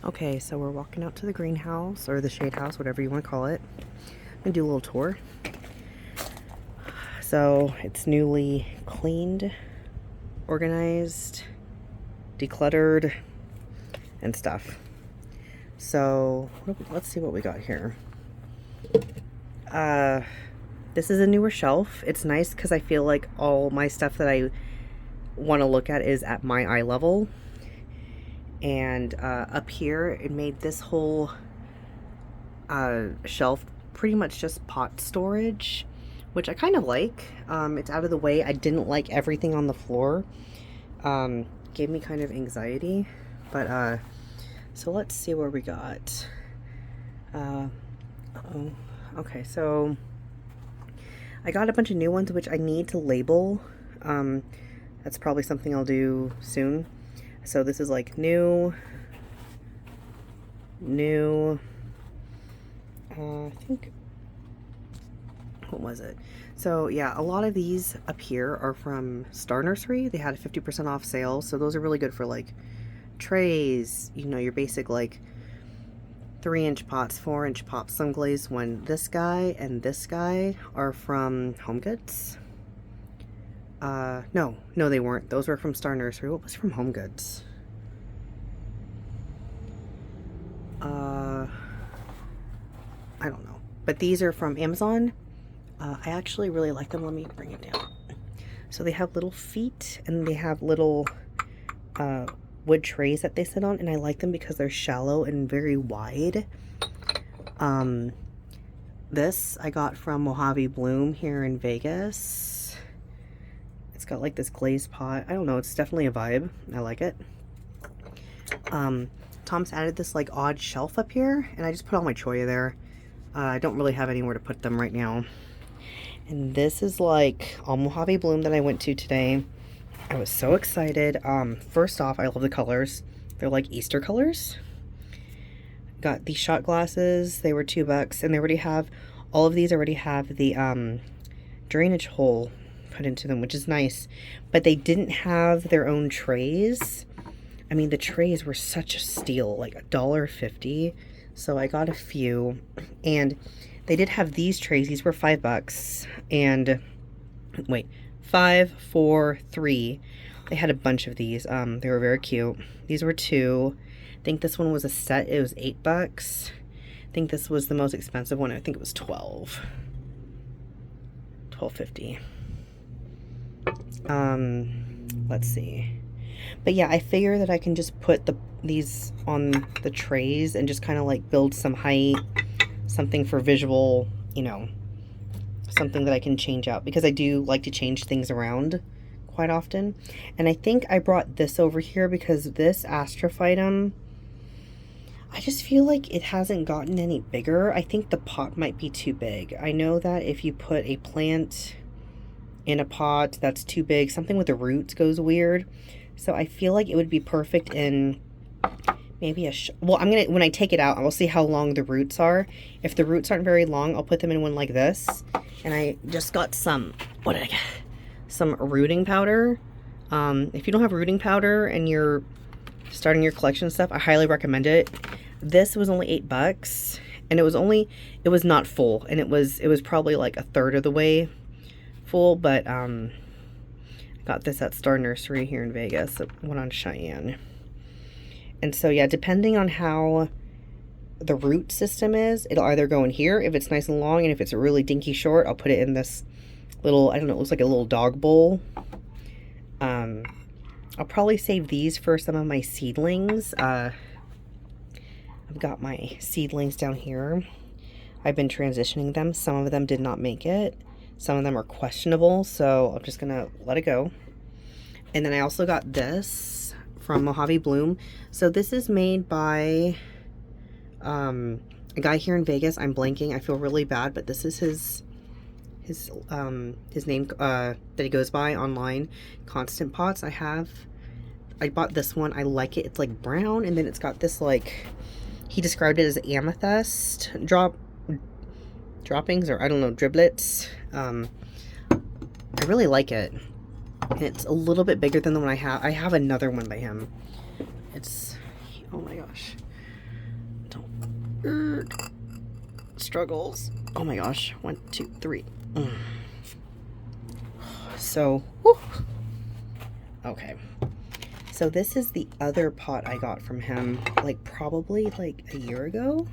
Okay, so we're walking out to the greenhouse, or the shade house, whatever you want to call it. I'm gonna do a little tour. So it's newly cleaned, organized, decluttered, and stuff. So let's see what we got here. This is a newer shelf. It's nice because I feel like all my stuff that I want to look at is at my eye level. And up here, it made this whole shelf pretty much just pot storage, which I kind of like. It's out of the way. I didn't like everything on the floor. Gave me kind of anxiety. But so let's see where we got. Okay, so I got a bunch of new ones which I need to label. That's probably something I'll do soon. So this is like new, I think, what was it? So yeah, a lot of these up here are from Star Nursery. They had a 50% off sale, so those are really good for like trays, you know, your basic like 3-inch pots, 4-inch pots, some glazed one. This guy and this guy are from Home Goods. No, they weren't. Those were from Star Nursery. What was from Home Goods? I don't know. But these are from Amazon. I actually really like them. Let me bring it down. So they have little feet and they have little wood trays that they sit on, and I like them because they're shallow and very wide. This I got from Mojave Bloom here in Vegas. It's got like this glazed pot. I don't know, it's definitely a vibe. I like it. Tom's added this like odd shelf up here, and I just put all my choya there. I don't really have anywhere to put them right now. And this is like all Mojave Bloom that I went to today. I was so excited. First off, I love the colors. They're like Easter colors. Got these shot glasses. They were $2, and they already have, all of these already have the drainage hole put into them, which is nice. But they didn't have their own trays. I mean, the trays were such a steal, like $1.50. So I got a few, and they did have these trays. These were $5, and wait, 5, 4, 3. They had a bunch of these. They were very cute. These were 2. I think this one was a set. It was $8. I think this was the most expensive one. I think it was 12. $12.50. Let's see. But yeah, I figure that I can just put these on the trays and just kind of like build some height, something for visual, you know, something that I can change out, because I do like to change things around quite often. And I think I brought this over here because this astrophytum, I just feel like it hasn't gotten any bigger. I think the pot might be too big. I know that if you put a plant in a pot that's too big, something with the roots goes weird. So I feel like it would be perfect in maybe well, I'm gonna, when I take it out, I will see how long the roots are. If the roots aren't very long, I'll put them in one like this. And I just got some, what did I get? Some rooting powder. If you don't have rooting powder and you're starting your collection stuff, I highly recommend it. This was only $8, and it was not full, and it was probably like a third of the way full, but got this at Star Nursery here in Vegas. It went on Cheyenne. And so yeah, depending on how the root system is, it'll either go in here if it's nice and long, and if it's really dinky short, I'll put it in this little, I don't know, it looks like a little dog bowl. I'll probably save these for some of my seedlings. I've got my seedlings down here. I've been transitioning them. Some of them did not make it. Some of them are questionable, so I'm just gonna let it go. And then I also got this from Mojave Bloom. So this is made by a guy here in Vegas. I'm blanking. I feel really bad, but this is his name that he goes by online. Constant Pots. I bought this one. I like it. It's like brown, and then it's got this, like, he described it as amethyst droppings, or I don't know, driblets. I really like it. And it's a little bit bigger than the one I have. I have another one by him. It's, oh my gosh. Struggles. Oh my gosh. 1, 2, 3. So, whew. Okay. So this is the other pot I got from him, like probably like a year ago,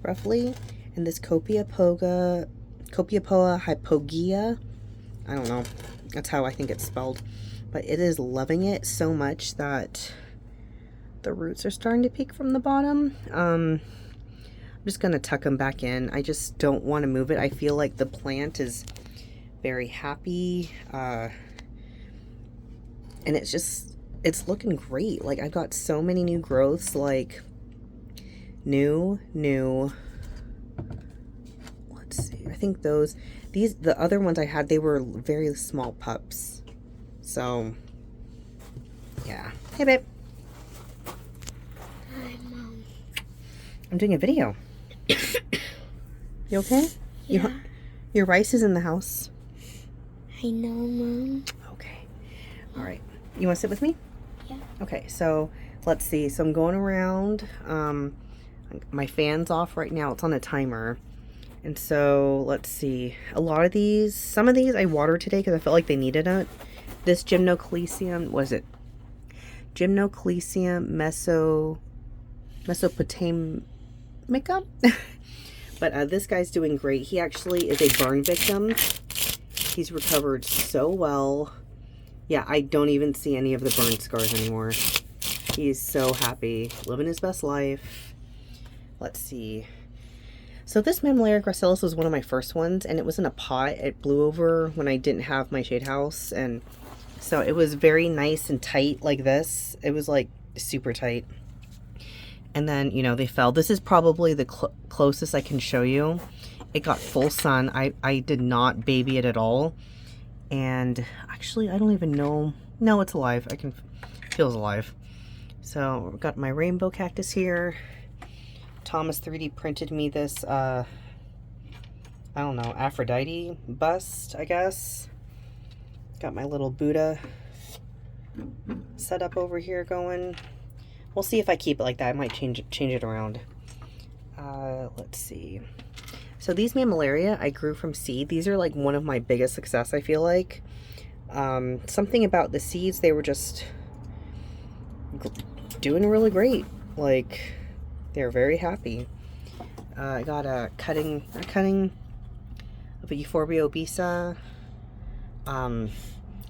roughly. And this Copiapoa hypogaea, I don't know, that's how I think it's spelled, but it is loving it so much that the roots are starting to peek from the bottom. I'm just gonna tuck them back in. I just don't want to move it. I feel like the plant is very happy, and it's looking great. Like, I've got so many new growths, like new, let's see, I think the other ones I had, they were very small pups. So yeah. Hey babe. Hi Mom. I'm doing a video. You okay? Yeah. Your rice is in the house. I know, Mom. Okay. All right. You want to sit with me? Yeah. Okay, so let's see. So I'm going around. My fan's off right now. It's on a timer. And so let's see. Some of these I watered today because I felt like they needed it. This Gymnoclesium, what is it? Gymnoclesium Mesopotamica. But this guy's doing great. He actually is a burn victim. He's recovered so well. Yeah, I don't even see any of the burn scars anymore. He's so happy, living his best life. Let's see. So this Mammillaria gracilis was one of my first ones, and it was in a pot. It blew over when I didn't have my shade house, and so it was very nice and tight like this. It was like super tight. And then, you know, they fell. This is probably the closest I can show you. It got full sun. I did not baby it at all. And actually, I don't even know. No, it's alive. Feels alive. So I've got my rainbow cactus here. Thomas 3D printed me this, I don't know, Aphrodite bust, I guess. Got my little Buddha set up over here going. We'll see if I keep it like that. I might change it around. Let's see. So these Mammillaria I grew from seed. These are like one of my biggest success, I feel like. Something about the seeds, they were just doing really great. Like, they're very happy. I got a cutting of a Euphorbia obesa.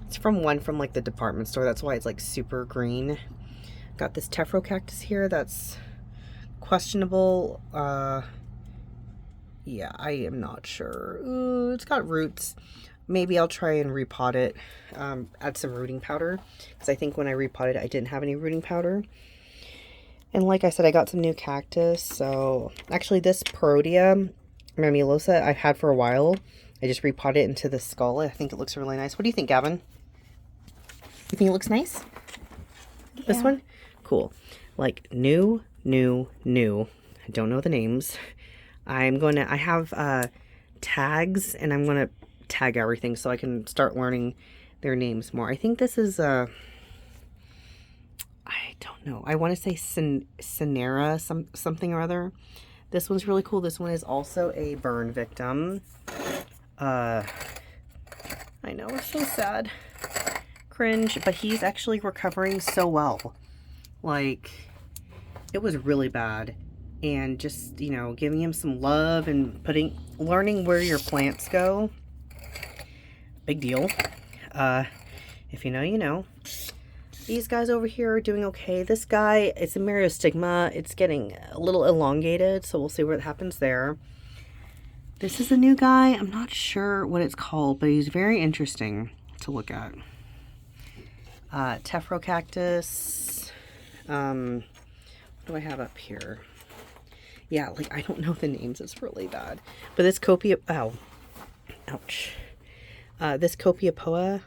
It's from like the department store. That's why it's like super green. Got this Tephro cactus here that's questionable. Yeah, I am not sure. Ooh, it's got roots. Maybe I'll try and repot it. Add some rooting powder, because I think when I repotted it, I didn't have any rooting powder. And like I said, I got some new cactus. So actually this Perodia mammulosa I've had for a while. I just repotted it into the skull. I think it looks really nice. What do you think, Gavin? You think it looks nice? Yeah. This one? Cool. Like new. I don't know the names. I have tags, and I'm going to tag everything so I can start learning their names more. I think this is I don't know. I want to say Cinera something or other. This one's really cool. This one is also a burn victim. I know, it's so sad. Cringe, but he's actually recovering so well. Like, it was really bad. And just, you know, giving him some love and learning where your plants go. Big deal. If you know, you know. These guys over here are doing okay. This guy, it's a Myriostigma. It's getting a little elongated, so we'll see what happens there. This is a new guy. I'm not sure what it's called, but he's very interesting to look at. Tephro cactus. What do I have up here? Yeah, like, I don't know the names. It's really bad. But this ouch. This Copiapoa.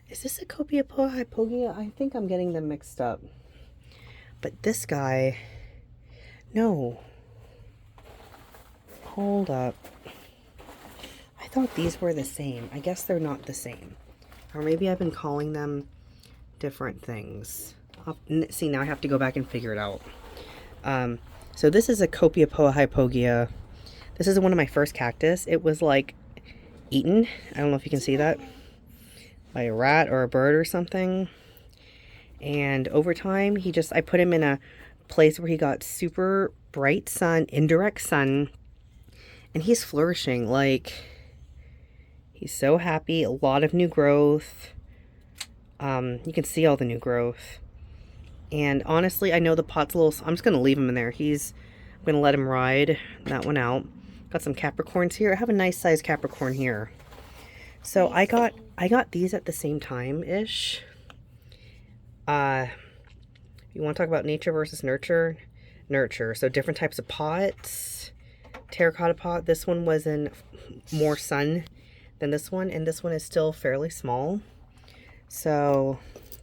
Is this a Copiapoa hypogaea? I think I'm getting them mixed up. But this guy, no. Hold up. I thought these were the same. I guess they're not the same. Or maybe I've been calling them different things. See, now I have to go back and figure it out. So this is a Copiapoa hypogia. This is one of my first cactus. It was like eaten. I don't know if you can see that. By a rat or a bird or something. And over time, I put him in a place where he got super bright sun, indirect sun. And he's flourishing. Like, he's so happy. A lot of new growth. You can see all the new growth. And honestly, I know the pot's a little... I'm just going to leave him in there. I'm going to let him ride that one out. Got some Capricorns here. I have a nice size Capricorn here. So I got these at the same time-ish. You want to talk about nature versus nurture? Nurture. So different types of pots. Terracotta pot. This one was in more sun than this one. And this one is still fairly small. So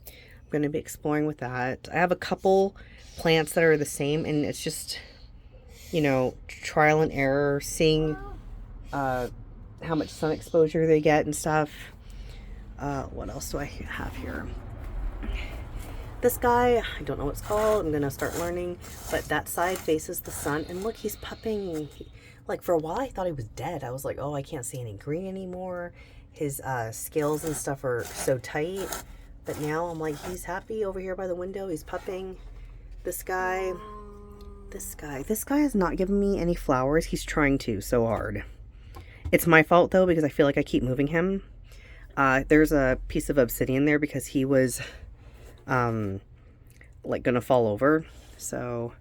I'm going to be exploring with that. I have a couple plants that are the same. And it's just, you know, trial and error. Seeing how much sun exposure they get and stuff. What else do I have here? This guy, I don't know what it's called. I'm going to start learning. But that side faces the sun. And look, he's pupping. Like, for a while, I thought he was dead. I was like, oh, I can't see any green anymore. His scales and stuff are so tight. But now I'm like, he's happy over here by the window. He's pupping. This guy is not giving me any flowers. He's trying to so hard. It's my fault, though, because I feel like I keep moving him. There's a piece of obsidian there because he was... like gonna fall over. So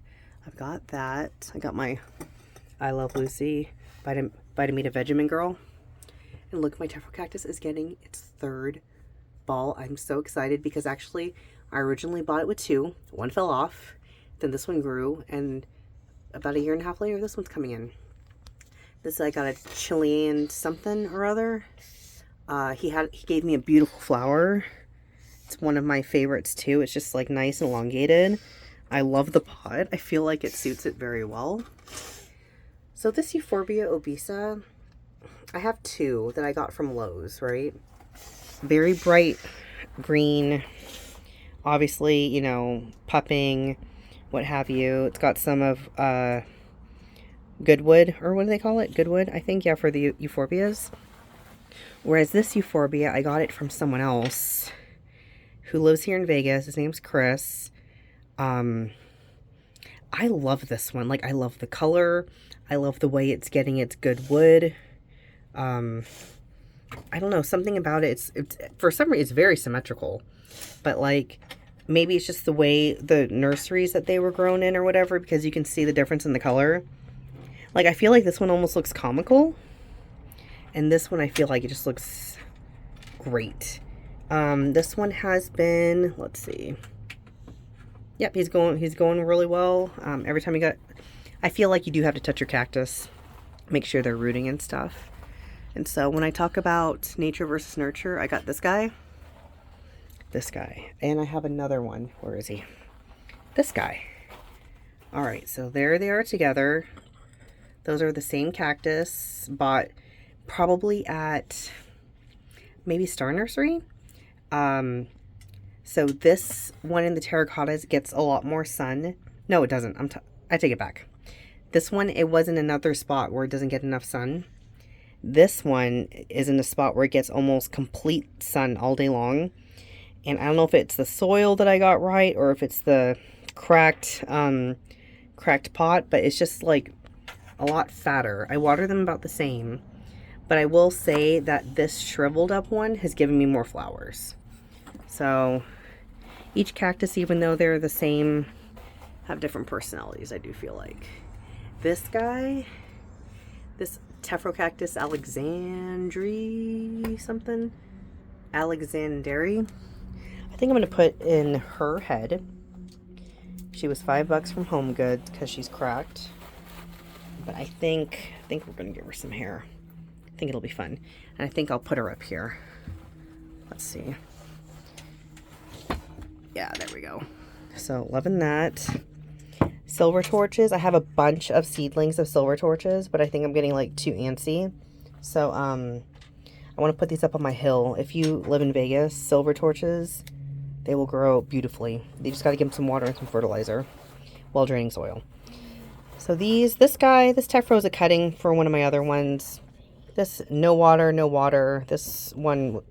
I've got that. I got my I Love Lucy Vitamita Vegemin Girl. And look, my Tephro cactus is getting its third ball. I'm so excited because actually I originally bought it with two. One fell off. Then this one grew, and about a year and a half later this one's coming in. This I got a Chilean something or other. He gave me a beautiful flower. It's one of my favorites too. It's just like nice and elongated. I love the pot. I feel like it suits it very well. So this Euphorbia obesa, I have two that I got from Lowe's, right? Very bright green. Obviously, you know, pupping, what have you. It's got some of Goodwood, or what do they call it? Goodwood, I think, yeah, for the Euphorbias. Whereas this Euphorbia, I got it from someone else who lives here in Vegas. His name's Chris. I love this one. Like, I love the color. I love the way it's getting its good wood. I don't know, something about it. It's for some reason, it's very symmetrical. But, like, maybe it's just the way the nurseries that they were grown in or whatever, because you can see the difference in the color. Like, I feel like this one almost looks comical. And this one, I feel like it just looks great. This one has been, let's see. Yep, he's going really well. Every time I feel like you do have to touch your cactus, make sure they're rooting and stuff. And so when I talk about nature versus nurture, I got this guy, and I have another one. Where is he? This guy. All right, so there they are together. Those are the same cactus, bought probably at maybe Star Nursery. So this one in the terracottas gets a lot more sun. No, it doesn't. I take it back. This one, it was in another spot where it doesn't get enough sun. This one is in a spot where it gets almost complete sun all day long. And I don't know if it's the soil that I got right or if it's the cracked pot, but it's just like a lot fatter. I water them about the same. But I will say that this shriveled up one has given me more flowers. So each cactus, even though they're the same, have different personalities, I do feel like. This guy, this Tephro cactus Alexandri something, Alexanderi, I think I'm going to put in her head. She was $5 from Home Goods because she's cracked. But I think we're going to give her some hair. I think it'll be fun. And I think I'll put her up here. Let's see. Yeah, there we go. So, loving that. Silver torches. I have a bunch of seedlings of silver torches, but I think I'm getting like too antsy. So, I want to put these up on my hill. If you live in Vegas, silver torches, they will grow beautifully. You just got to give them some water and some fertilizer while draining soil. So this guy, this Tephro's a cutting for one of my other ones. This, no water, no water. This one,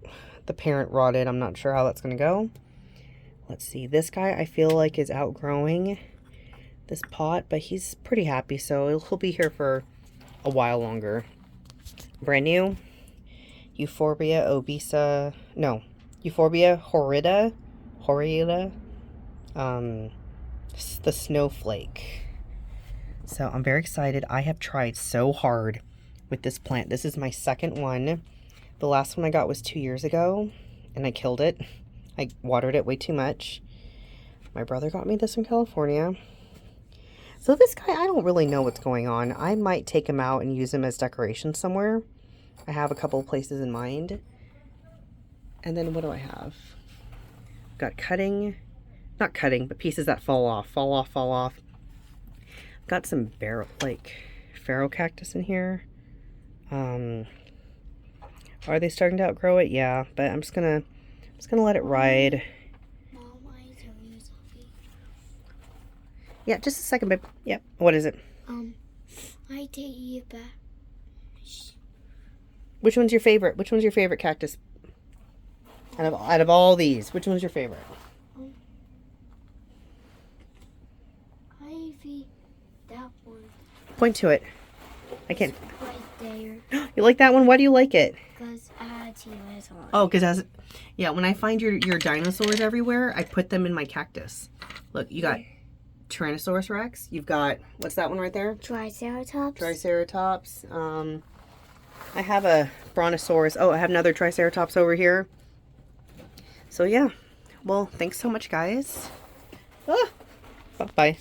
the parent rotted. I'm not sure how that's going to go. Let's see. This guy I feel like is outgrowing this pot, but he's pretty happy, so he'll be here for a while longer. Brand new. Euphorbia obesa. No. Euphorbia horrida. The snowflake. So I'm very excited. I have tried so hard with this plant. This is my second one. The last one I got was 2 years ago, and I killed it. I watered it way too much. My brother got me this in California. So this guy, I don't really know what's going on. I might take him out and use him as decoration somewhere. I have a couple of places in mind. And then what do I have? Got cutting. Not cutting, but pieces that fall off. Fall off. Got some pharaoh cactus in here. Are they starting to outgrow it? Yeah, but I'm just gonna let it ride. Mom, I tell you something. Yeah, just a second, babe. Yep. What is it? I take you back. Which one's your favorite? Which one's your favorite cactus? Out of all these, which one's your favorite? I think that one. Point to it. I can't. Right there. You like that one? Why do you like it? Because I had to use on. Oh, because yeah, when I find your dinosaurs everywhere, I put them in my cactus. Look, you got Tyrannosaurus Rex. You've got, what's that one right there? Triceratops. Triceratops. I have a Brontosaurus. Oh, I have another Triceratops over here. So yeah. Well, thanks so much, guys. Bye-bye.